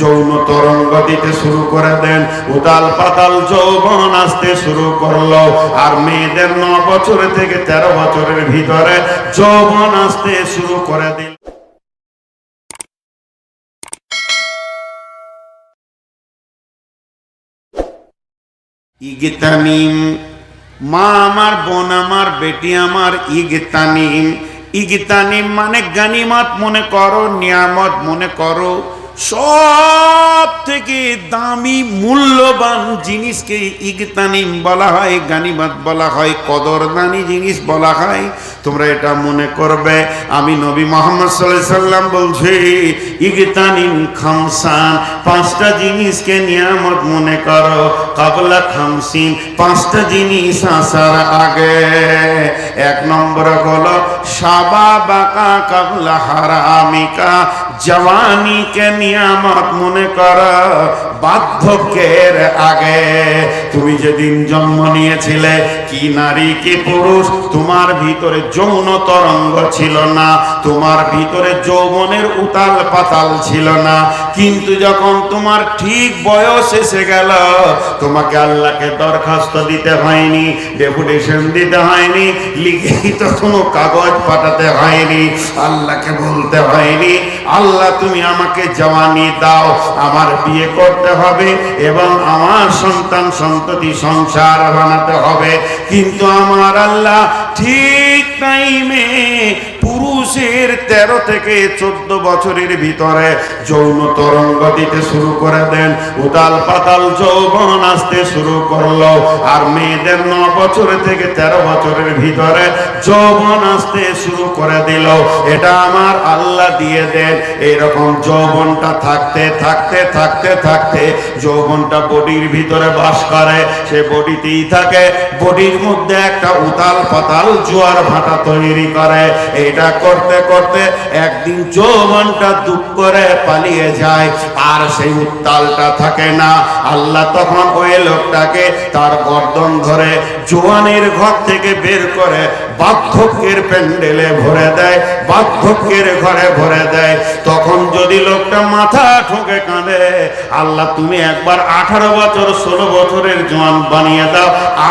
যৌন তরঙ্গ দিতে শুরু করে দেন, উতাল পাতাল যৌবন আসতে শুরু করলো। আর মেয়েদের 9 বছর থেকে 13 বছরের ভিতরে যৌবন আসতে শুরু করে দিল। ইগতানিম, মা আমার, বোন আমার, বেটি আমার, ইগতানিম। ইগতানিম মানে গানিমত মনে করো, নিয়ামত মনে করো। সব থেকে দামি মূল্যবান জিনিসকে ইগতানিম বলা হয়, গানিমত বলা হয়, কদরদানি জিনিস বলা হয়। তোমরা এটা মনে করবে, আমি নবী মুহাম্মদ সাল্লাল্লাহু আলাইহি সাল্লাম বলছি ইগতানিম খামসান, 5টা জিনিসকে নিয়ামত মনে করো। কাবলা খামসিন, 5টা জিনিস আসার আগে। 1 নম্বর হলো শাবাবাকা কাবলা হারামিকা, জওয়ানিকে নিয়ামত মনে করো বার্ধক্যের আগে। তুমি যেদিন জন্ম নিয়েছিলে, কি নারী কি পুরুষ, তোমার ভিতরে যৌন তরঙ্গ ছিল না, তোমার ভিতরে যৌবনের উতাল পাতাল ছিল না। কিন্তু যখন তোমার ঠিক বয়স এসে গেল, তোমাকে আল্লাহকে দরখাস্ত দিতে হয়নি, ডেপুটেশন দিতে হয়নি, লিখিত কোনো কাগজ পাঠাতে হয়নি, আল্লাহকে বলতে হয়নি আল্লাহ তুমি আমাকে জওয়ানি দাও, আমার বিয়ে করতে হবে এবং আমার সন্তান সন্ততি সংসার বানাতে হবে। কিন্তু আমার আল্লাহ ঠিক টাইমে পুরুষের 13 থেকে 14 বছরের ভিতরে যৌন তরঙ্গ দিতে শুরু করে দেন, উতাল পাতাল যৌবন আসতে শুরু করলো। আর মেয়েদের 9 বছর থেকে 13 বছরের ভিতরে যৌবন আসতে শুরু করে দিল। এটা আমার আল্লাহ দিয়ে দেন। এইরকম যৌবনটা থাকতে থাকতে থাকতে থাকতে যৌবনটা বডির ভিতরে বাস করে, সে বডিতেই থাকে, বডির মধ্যে একটা উতাল পাতাল জোয়ার ভাটা তৈরি করে। এটা করতে করতে একদিন যৌবনটা দুপ করে পালিয়ে যায়, আর সেই উত্তালটা থাকে না। আল্লাহ তখন ওই লোকটাকে তার গর্দন ধরে জওয়ানের ঘর থেকে বের করে বার্ধক্যের প্যান্ডেলে ভরে দেয়, বার্ধক্যের ঘরে ভরে দেয়। তখন যদি লোকটা মাথা ঠোকে কাঁদে, আল্লাহ তুমি একবার 18 বছর 16 বছরের জওয়ান বানিয়ে দাও,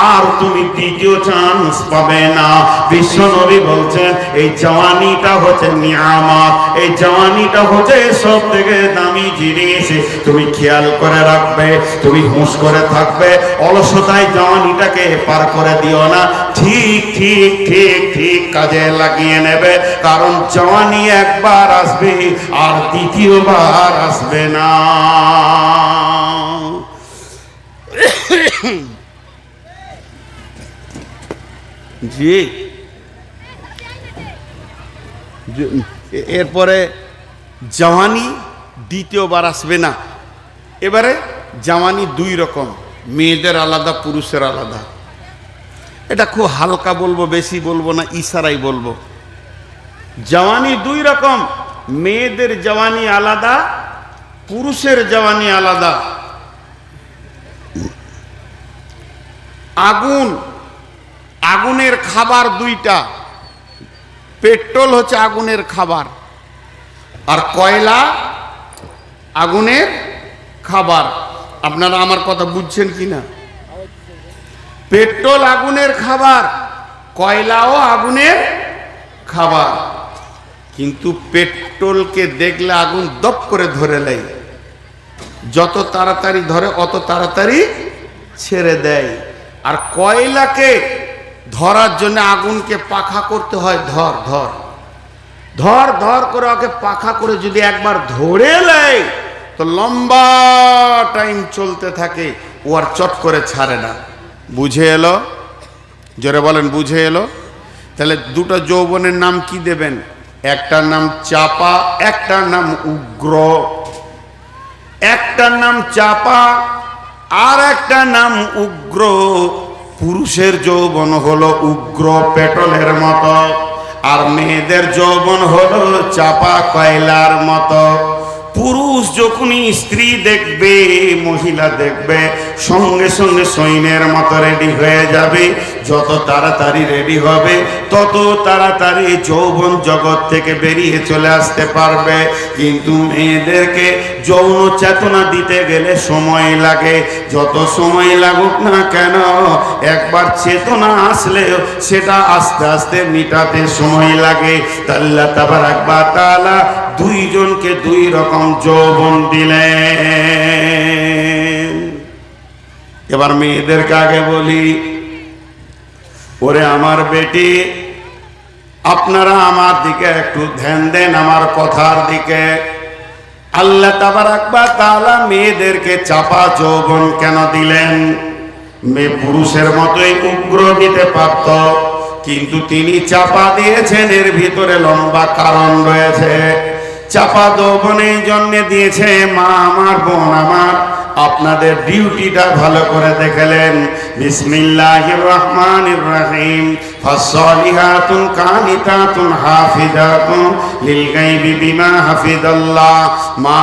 আর তুমি দ্বিতীয় চান্স পাবে না। বিশ্ব নবী বলছেন এই জওয়ানিটা হচ্ছে নিয়ামত, এই জওয়ানিটা হচ্ছে সব থেকে দামি জিনিস। তুমি খেয়াল করে রাখবে, তুমি হুঁশ করে থাকবে, অলসতায় জওয়ানিটাকে পার করে দিও না। ঠিক ঠিক ঠিক ঠিক কাজে লাগিয়ে নেবে, কারণ জওয়ানি একবার আসবে আর দ্বিতীয়বার আসবে না। জি, এরপরে জওয়ানি দ্বিতীয়বার আসবে না। এবারে জওয়ানি 2 রকম, মেয়েদের আলাদা, পুরুষের আলাদা। এটা খুব হালকা বলবো, বেশি বলবো না, ইশারাই বলবো। জওয়ানি 2 রকম, মেয়েদের জওয়ানি আলাদা, পুরুষের জওয়ানি আলাদা। আগুন, আগুনের খাবার 2টা। পেট্রোল হচ্ছে আগুনের খাবার, আর কয়লা আগুনের খাবার। আপনারা আমার কথা বুঝছেন কিনা? পেট্রোল আগুনের খাবার, কয়লাও আগুনের খাবার। কিন্তু পেট্রোলকে দেখলে আগুন দপ করে ধরে নেয়, যত তাড়াতাড়ি ধরে অত তাড়াতাড়ি ছেড়ে দেয়। আর কয়লাকে ধরার জন্য আগুনকে পাখা করতে হয়, ধর ধর ধর ধর করে ওকে পাখা করে যদি একবার ধরে নেয় তো লম্বা টাইম চলতে থাকে, ও আর চট করে ছাড়ে না। বুঝে এলো? জোরে বলেন, বুঝে এলো? তাহলে 2টা যৌবনের নাম কি দেবেন? একটার নাম চাপা, একটার নাম উগ্র। একটার নাম চাপা আর একটা নাম উগ্র। পুরুষের যৌবন হলো উগ্র, পেট্রোলের মতো, আর মেয়েদের যৌবন হলো চাপা, কয়লার মতো। পুরুষ যখনই স্ত্রী দেখবে, মহিলা দেখবে, সঙ্গে সঙ্গে সৈন্যের মতো রেডি হয়ে যাবে। যত তাড়াতাড়ি রেডি হবে তত তাড়াতাড়ি যৌবন জগৎ থেকে বেরিয়ে চলে আসতে পারবে। কিন্তু মেয়েদেরকে যৌন চেতনা দিতে গেলে সময় লাগে। যত সময় লাগুক না কেন, একবার চেতনা আসলেও সেটা আস্তে আস্তে মিটাতে সময় লাগে। আল্লাহ তাবারাক ওয়া তাআলা দুইজনকে দুই রকম যৌবন দিলেন। এবার মেয়েদেরকে আগে বলি, ওরে আমার বেটি, আপনারা আমার দিকে একটু ধ্যান দেন, আমার কথার দিকে। আল্লাহ তাবারাক ওয়া তাআলা মেয়েদেরকে চাপা যৌবন কেন দিলেন? মেয়ে পুরুষের মতোই উগ্র দিতে পারত, কিন্তু তিনি চাপা দিয়েছেন। এর ভিতরে লম্বা কারণ রয়েছে। চাপা যৌবন এই জন্য দিয়েছে, মা আমার, বোন আমার, আপনাদের ডিউটিটা ভালো করে দেখলেন। বিসমিল্লাহির রহমানির রহিম। ফাসসালিহাতুন কানিতাতুন হাফিজাতুন লিল গায়বি বিমা হাফিজাল্লাহ। মা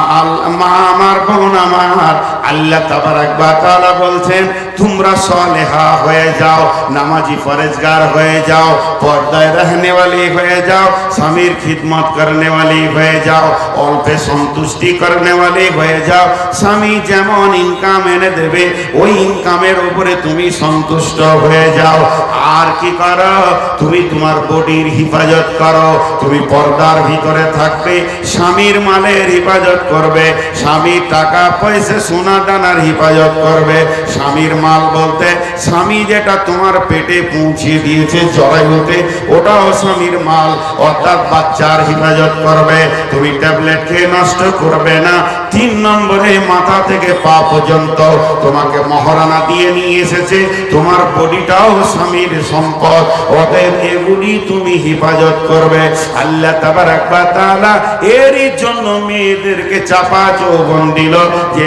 আমার, বোন আমার, আল্লাহ তাবারাক ওয়া তাআলা বলছেন তোমরা সালেহা হয়ে যাও, নামাজি ফরেজগার হয়ে যাও, পর্দায় रहने वाली হয়ে যাও, স্বামীর খিদমত করনে वाली হয়ে যাও, অল্পে সন্তুষ্টি করনে वाली হয়ে যাও। স্বামী যেমন ইনকাম এনে দেবে ওই ইনকামের উপরে তুমি সন্তুষ্ট হয়ে যাও। আর কি করো? তুমি তোমার বডির হিফাজত করো। তুমি পর্দার ভিতরে থাকবে, স্বামীর মালের হিফাজত করবে, স্বামীর টাকা পয়সা সোনা দানার হিফাজত করবে। স্বামীর মাল বলতে স্বামী যেটা তোমার পেটে পৌঁছিয়ে দিয়েছে জরায়ুতে, ওটাও স্বামীর মাল, অর্থাৎ বাচ্চার হিফাজত করবে। তুমি ট্যাবলেট খেয়ে নষ্ট করবে না। 3 নম্বরে মাথা থেকে পা পর্যন্ত তোমাকে মহারানা দিয়ে নিয়ে এসেছে, তোমার বডিটাও স্বামীর সম্পদ, অতএব এগুলি তুমি হিফাজত করবে। আল্লাহ তাবারাক ওয়া তাআলা এরই জন্য মেয়েদেরকে চাপা যৌবন দিল, যে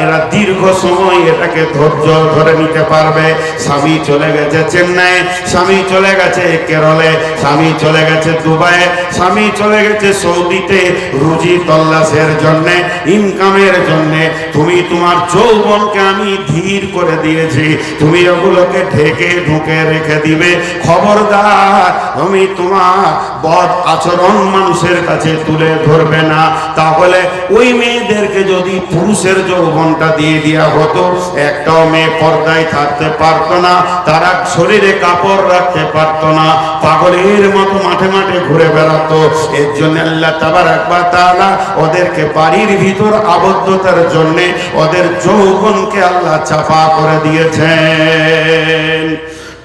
এরা দীর্ঘ সময় এটাকে ধৈর্য ধরে নিতে পারবে। স্বামী চলে গেছে চেন্নাই, স্বামী চলে গেছে কেরলে, স্বামী চলে গেছে দুবাইয়ে, স্বামী চলে গেছে সৌদিতে রুজি তল্লাশের জন্যে, ইনকামের জন্যে। তুমি তোমার যৌবনকে আমি ধীর করে দিয়েছি, তুমি ওগুলোকে ঢেকে ঢুকে রেখে দিবে। খবরদার, তুমি তোমার বদ আচরণ মানুষের কাছে তুলে ধরবে না। তাহলে ওই মেয়েদেরকে যদি পুরুষের যৌবনটা দিয়ে দেওয়া হতো, একটাও মেয়ে পর্দায় থাকতে পারতো না, তারা শরীরে কাপড় রাখতে পারতো না, পাগলের মতো মাঠে মাঠে ঘুরে বেড়াতো। এর জন্য আল্লাহ তাবারাক ওয়া তাআলা ওদেরকে বাড়ির ভিতর আবদ্ধতার জন্য ওদের যৌবনকে আল্লাহ চাপা করে দিয়েছেন।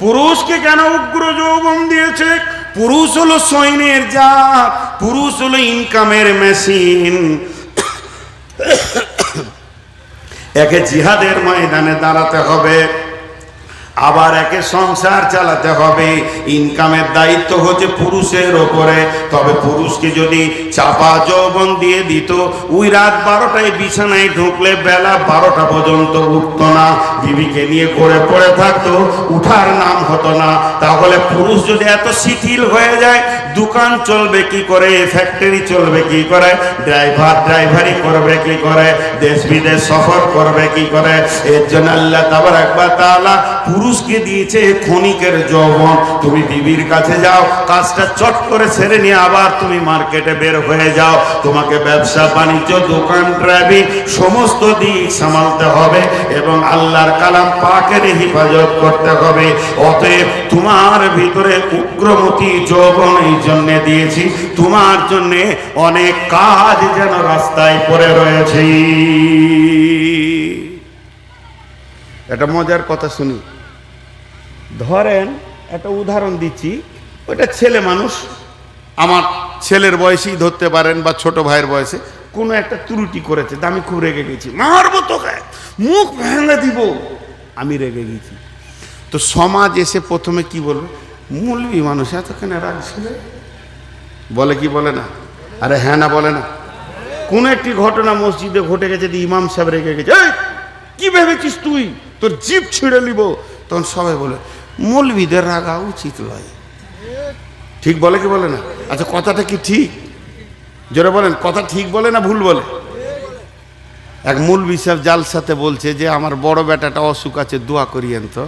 পুরুষকে কেন উগ্র যৌবন দিয়েছে? পুরুষ হলো সৈন্যের জাত, পুরুষ হলো ইনকামের মেশিন। একে জিহাদের ময়দানে দাঁড়াতে হবে, আবার একে সংসার চালাতে হবে। ইনকামের দায়িত্ব হচ্ছে পুরুষের ওপরে। তবে পুরুষকে যদি চাপা যৌবন দিয়ে দিত, ওই রাত 12টায় বিছানায় ঢুকলে বেলা 12টা পর্যন্ত উঠত না, বিবিকে নিয়ে ঘরে পড়ে থাকতো, উঠার নাম হতো না। তাহলে পুরুষ যদি এত শিথিল হয়ে যায়, দোকান চলবে কি করে, ফ্যাক্টরি চলবে কি করে, ড্রাইভারি করবে কি করে, দেশ বিদেশ সফর করবে কি করে? এর জন্য আল্লাহ তাবারাক ওয়া তাআলা পুরুষকে দিয়েছে ক্ষণিকের যৌবন। তুমি বিবির কাছে যাও, কাজটা চট করে সেরে নিয়ে আবার তুমি মার্কেটে বের হয়ে যাও। তোমাকে ব্যবসা বাণিজ্য, দোকান, ড্রাইভিং সমস্ত দিক সামালতে হবে এবং আল্লাহর কালাম পাকের হিফাজত করতে হবে। অতএব তোমার ভিতরে উগ্রমতি যৌবন এই জন্য দিয়েছি, তোমার জন্য অনেক কাজ যেন রাস্তায় পড়ে রয়েছে। একটা মজার কথা শুনি। ধরেন একটা উদাহরণ দিচ্ছি, ওইটা ছেলে মানুষ, আমার ছেলের বয়সেই ধরতে পারেন বা ছোট ভাইয়ের বয়সে কোনো একটা ত্রুটি করেছে, আমি খুব রেগে গেছি, মারবো তোকে, মুখ ভেঙে দিব, আমি রেগে গেছি। তো সমাজ এসে প্রথমে কি বলবে? মৌলবি মানুষ এতখানে রাগ ছেলে, বলে কি বলে না? আরে হ্যাঁ না বলে না? কোন একটি ঘটনা মসজিদে ঘটে গেছে, ইমাম সাহেব রেগে গেছে, এই কি ভেবেছিস তুই, তোর জিভ ছিঁড়ে নিব। তখন সবাই বলে মৌলবিদের রাগা উচিত নয়। ঠিক বলে কি বলে না? আচ্ছা কথাটা কি ঠিক? জোরে বলেন, কথা ঠিক বলে না ভুল বলে? এক মৌলবি সাহেব জালসাতে বলছে যে আমার বড় বেটাটা অসুখ আছে, দোয়া করিয়েন তো।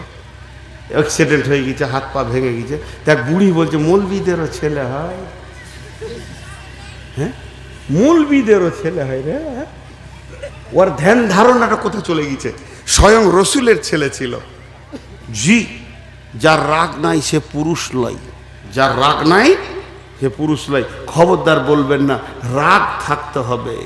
অ্যাক্সিডেন্ট হয়ে গেছে, হাত পা ভেঙে গেছে। দেখ বুড়ি বলছে মৌলবীদেরও ছেলে হয়, হ্যাঁ মৌলবীদেরও ছেলে হয় রে। ওর ধ্যান ধারণাটা কোথায় চলে গেছে? স্বয়ং রসুলের ছেলে ছিল। জি, যার রাগ নাই সে পুরুষ লয়, যার রাগ নাই সে পুরুষ লয়। খবরদার বলবেন না রাগ থাকতে হবে।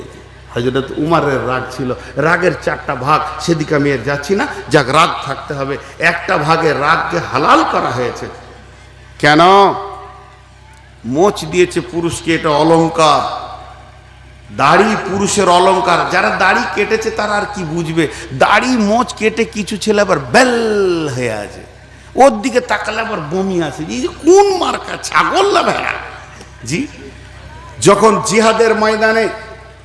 হযরত উমারের রাগ ছিল, রাগের 4টা ভাগ, সেদিকে আমি আর যাচ্ছি না। যাক, রাগ থাকতে হবে। একটা ভাগে রাগকে হালাল করা হয়েছে। কেন? মোচ দিয়েছে পুরুষকে, এটা অলংকার। দাড়ি পুরুষের অলংকার। যারা দাড়ি কেটেছে তারা আর কি বুঝবে? দাড়ি মোচ কেটে কিছু ছেলে আবার বেল হয়ে আছে, ওর দিকে তাকালে আবার বমি আসে। এই যে কোন মার্কা ছাগল না ভেড়া? জি, যখন জিহাদের ময়দানে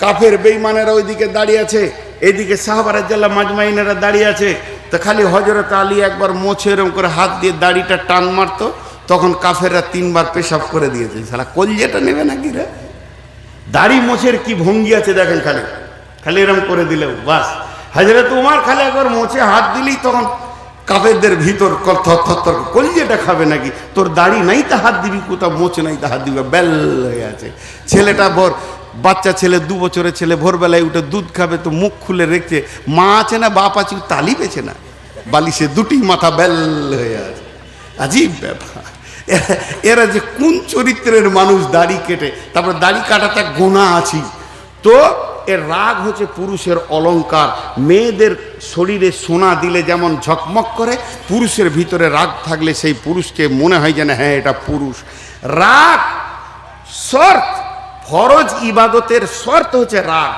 কাফের বেঈমানেরা ওইদিকে দাঁড়িয়ে আছে, এদিকে সাহাবারা জাল্লা মাজমাইনেরা দাঁড়িয়ে আছে, তো খালি হযরত আলী একবার মোছে এরকম করে হাত দিয়ে দাড়িটা টান মারতো, তখন কাফেররা 3বার পেশাব করে দিয়েছে। শালা কলজেটা নেবে নাকি রে? দাড়ি মোছের কি ভঙ্গি আছে দেখেন, খালি খালি এরকম করে দিলেও বাস। হযরত উমার খালি একবার মোছে হাত দিলেই তখন কাফেরদের ভিতর থর কলজেটা খাবে নাকি? তোর দাড়ি নাই তা হাত দিবি, কোথাও মোছে নাই তা হাত দিবি, বেল হয়ে আছে। ছেলেটা বাচ্চা ছেলে, 2 বছরের ছেলে, ভোরবেলায় উঠে দুধ খাবে তো মুখ খুলে রেখেছে, মা আছে না বাপ আছে তালি পেছে না, বালিশে 2টি মাথা বেল হয়ে আছে। আজীব ব্যাপার। এরা যে কোন চরিত্রের মানুষ? দাড়ি কেটে, তারপর দাড়ি কাটাতে গোনা আছি। তো এর রাগ হচ্ছে পুরুষের অলংকার। মেয়েদের শরীরে সোনা দিলে যেমন ঝকমক করে, পুরুষের ভিতরে রাগ থাকলে সেই পুরুষকে মনে হয় যেন হ্যাঁ এটা পুরুষ। রাগ শর্ত, ফরজ ইবাদতের শর্ত হচ্ছে রাগ।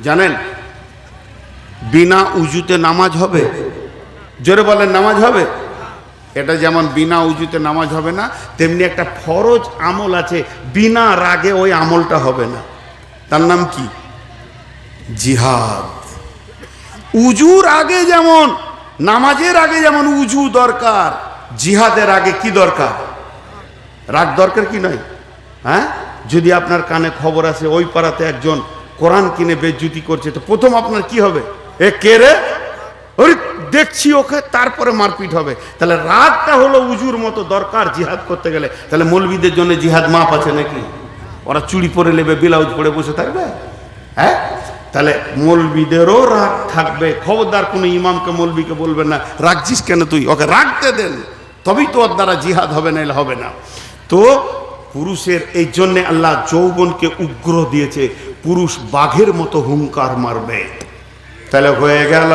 জানেন বিনা উজুতে নামাজ হবে? জোরে বলেন নামাজ হবে? এটা যেমন বিনা উজুতে নামাজ হবে না, তেমনি একটা ফরজ আমল আছে, বিনা রাগে ওই আমলটা হবে না। তার নাম কি? জিহাদ। উজুর আগে যেমন, নামাজের আগে যেমন উজু দরকার, জিহাদের আগে কি দরকার? রাগ দরকার কি নয়? হ্যাঁ, যদি আপনার কানে খবর আসে ওই পাড়াতে একজন কোরআন কিনে বেজ্জতি করছে, তো প্রথম আপনার কি হবে? এ কে রে? ওই দেখছি ওকে, তারপরে মারপিট হবে। তাহলে রাগটা হলো উজুর মতো দরকার জিহাদ করতে গেলে। তাহলে মৌলবীদের জন্য জিহাদ মাপ আছে নাকি? ওরা চুড়ি পরে নেবে, ব্লাউজ পরে বসে থাকবে? হ্যাঁ, তাহলে মৌলবীদেরও রাগ থাকবে। খবরদার কোনো ইমামকে মৌলবীকে বলবেন না রাগছিস কেন তুই, ওকে রাগতে দেন, তবেই তো ওর দ্বারা জিহাদ হবে, না হবে না। তো পুরুষের এই জন্যে আল্লাহ যৌবনকে উগ্র দিয়েছে, পুরুষ বাঘের মতো হুঙ্কার মারবে। তাহলে হয়ে গেল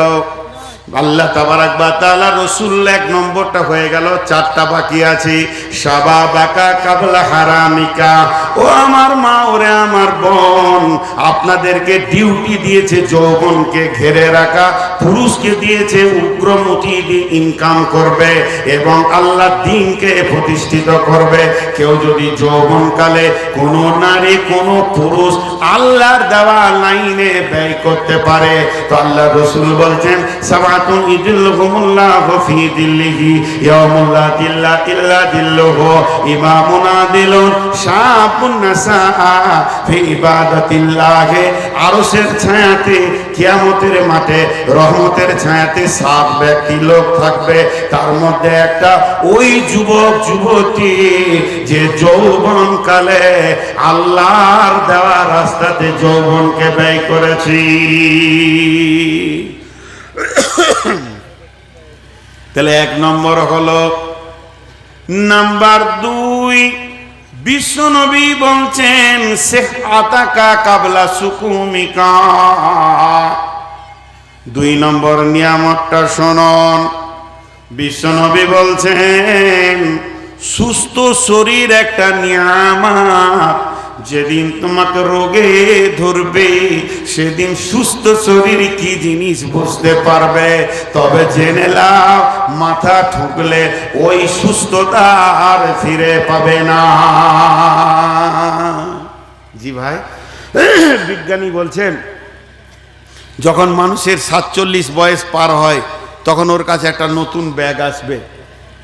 আল্লাহ তাবারাক ওয়া তাআলা, রাসূল 1 নম্বরটা হয়ে গেল। 4টা বাকি আছে। শাবাবাকা কাবলা হারামিকা। ও আমার মা, ওরে আমার বোন, আপনাদেরকে ডিউটি দিয়েছে যৌবনকে ঘিরে রাখা, পুরুষকে দিয়েছে উগ্রমতি দিয়ে ইনকাম করবে এবং আল্লাহ দ্বীনকে প্রতিষ্ঠিত করবে। কেউ যদি যৌবনকালে কোনো নারী কোনো পুরুষ আল্লাহর দেওয়া লাইনে ব্যয় করতে পারে, তো আল্লাহ রাসূল বলছেন সাবাতুন ইদিল্লুহুমুল্লাহু ফি দিল্লিহি ইয়াউমুল লা দিল্লা ইল্লা দিল্লুহু, ইমামুন আদিলুন শাবুন নাসা ফি ইবাদাতিল্লাহ। আরশের ছায়াতে কিয়ামতের মাঠে রহমতের ছায়াতে 7 ব্যক্তি লোক থাকবে, তার মধ্যে একটা ওই যুবক যুবতী যে যৌবনকালে আল্লাহর দেওয়া রাস্তাতে যৌবনকে ব্যয় করেছি। তাহলে 1 নম্বর হলো। নাম্বার 2, বিশ্বনবী বলছেন শেখ আতাকা কাবলা সুকুমিকা। 2 নম্বর নিয়ামতটা শুনুন। বিশ্বনবী বলছেন সুস্থ শরীর একটা নিয়ামত। যেদিন তোমাকে রোগে ধরবে সেদিন সুস্থ শরীর কি জিনিস বুঝতে পারবে। তবে জেনে লাও, মাথা ঠুকলে ওই সুস্থতা আর ফিরে পাবে না। জি ভাই, বিজ্ঞানী বলছেন যখন মানুষের 47 বয়স পার হয় তখন ওর কাছে একটা নতুন ব্যাগ আসবে।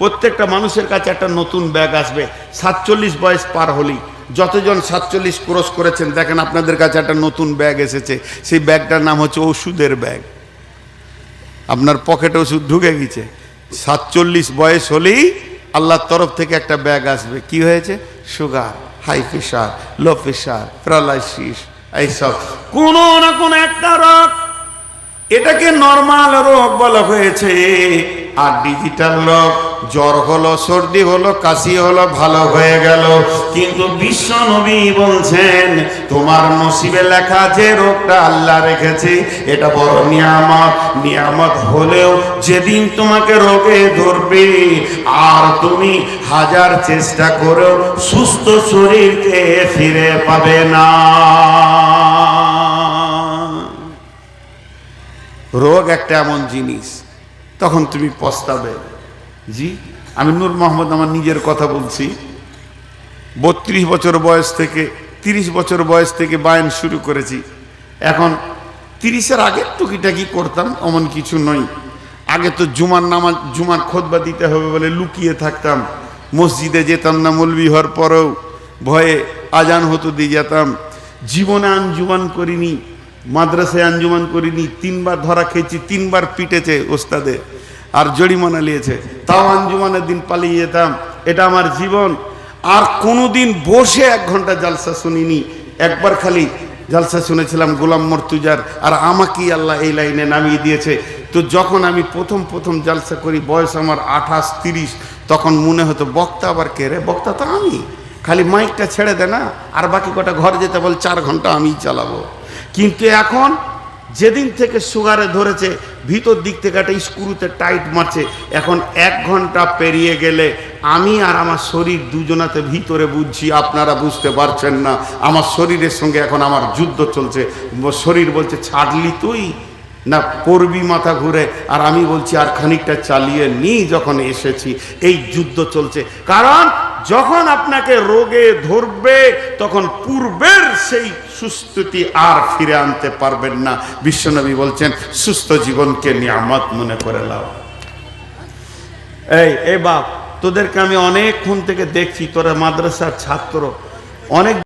প্রত্যেকটা মানুষের কাছে একটা নতুন ব্যাগ আসবে 47 বয়স পার হলেই। যতজন 47 ক্রস করেছেন দেখেন আপনাদের কাছে একটা নতুন ব্যাগ এসেছে। সেই ব্যাগটার নাম হচ্ছে ওষুধের ব্যাগ। আপনার পকেটে ওষুধ ঢুকে গেছে, 47 বয়স হলেই আল্লাহর তরফ থেকে একটা ব্যাগ আসবে। কি হয়েছে? Sugar, high pressure, low pressure, paralysis, এইসব কোনো না কোনো একটা রোগ। এটাকে নরমাল রোগ বলা হয়েছে। আর ডিজিটাল রোগ, জ্বর হলো, সর্দি হলো, কাশি হলো, ভালো হয়ে গেল। কিন্তু বিশ্ব নবী বলছেন তোমার নসিবে লেখা যে রোগটা আল্লাহ রেখেছে এটা বড় নিয়ামত। নিয়ামত হলেও যেদিন তোমাকে রোগে ধরবে আর তুমি হাজার চেষ্টা করেও সুস্থ শরীরকে ফিরে পাবে না। রোগ একটা এমন জিনিস, তখন তুমি পস্তাবে। জি, আমি নূর মোহাম্মদ আমার নিজের কথা বলছি। 32 বছর বয়স থেকে 30 বছর বয়স থেকে বায়ান শুরু করেছি। এখন 30-এর আগে টুকিটাকি করতাম, এমন কিছু নয়। আগে তো জুমার নামাজ, জুমার খুতবা দিতে হবে বলে লুকিয়ে থাকতাম, মসজিদে যেতাম না। মৌলবি হওয়ার পরেও ভয়ে আজান হতো দিয়ে যেতাম। জীবনে আঞ্জুমান করিনি, মাদ্রাসায় আঞ্জুমান করিনি। 3 বার ধরা খেয়েছি, 3 বার পিটেছে ওস্তাদে আর জরিমানা নিয়েছে, তাও আঞ্জুমানের দিন পালিয়ে যেতাম। এটা আমার জীবন। আর কোনোদিন বসে 1 ঘন্টা জালসা শুনিনি। একবার খালি জালসা শুনেছিলাম গোলাম মর্তুজার, আর আমাকেই আল্লাহ এই লাইনে নামিয়ে দিয়েছে। তো যখন আমি প্রথম জালসা করি, বয়স আমার 28-30, তখন মনে হতো বক্তা আবার কে রে? বক্তা তো আমি, খালি মাইকটা ছেড়ে দে না, আর বাকি কটা ঘর যেতে বল, 4 ঘন্টা আমিই চালাবো। কিন্তু এখন যেদিন থেকে সুগারে ধরেছে, ভিতর দিক থেকে একটা স্ক্রুতে টাইট মারছে। এখন 1 ঘন্টা পেরিয়ে গেলে আমি আর আমার শরীর দুজনাতে ভিতরে বুঝছি, আপনারা বুঝতে পারছেন না। আমার শরীরের সঙ্গে এখন আমার যুদ্ধ চলছে। শরীর বলছে ছাড়লি তুই না পড়বি মাথা ঘুরে, আর আমি বলছি আর খানিকটা চালিয়ে নি, যখন এসেছি। এই যুদ্ধ চলছে। কারণ যখন আপনাকে রোগে ধরবে তখন পূর্বের সেই সুস্থতি আর ফিরে আনতে পারবেন না। বিশ্বনবী বলছেন সুস্থ জীবনকে নিয়ামত মনে করে নাও। এই বাপ, তোদেরকে আমি অনেকক্ষণ থেকে দেখছি, তোরা মাদ্রাসার ছাত্র, অনেক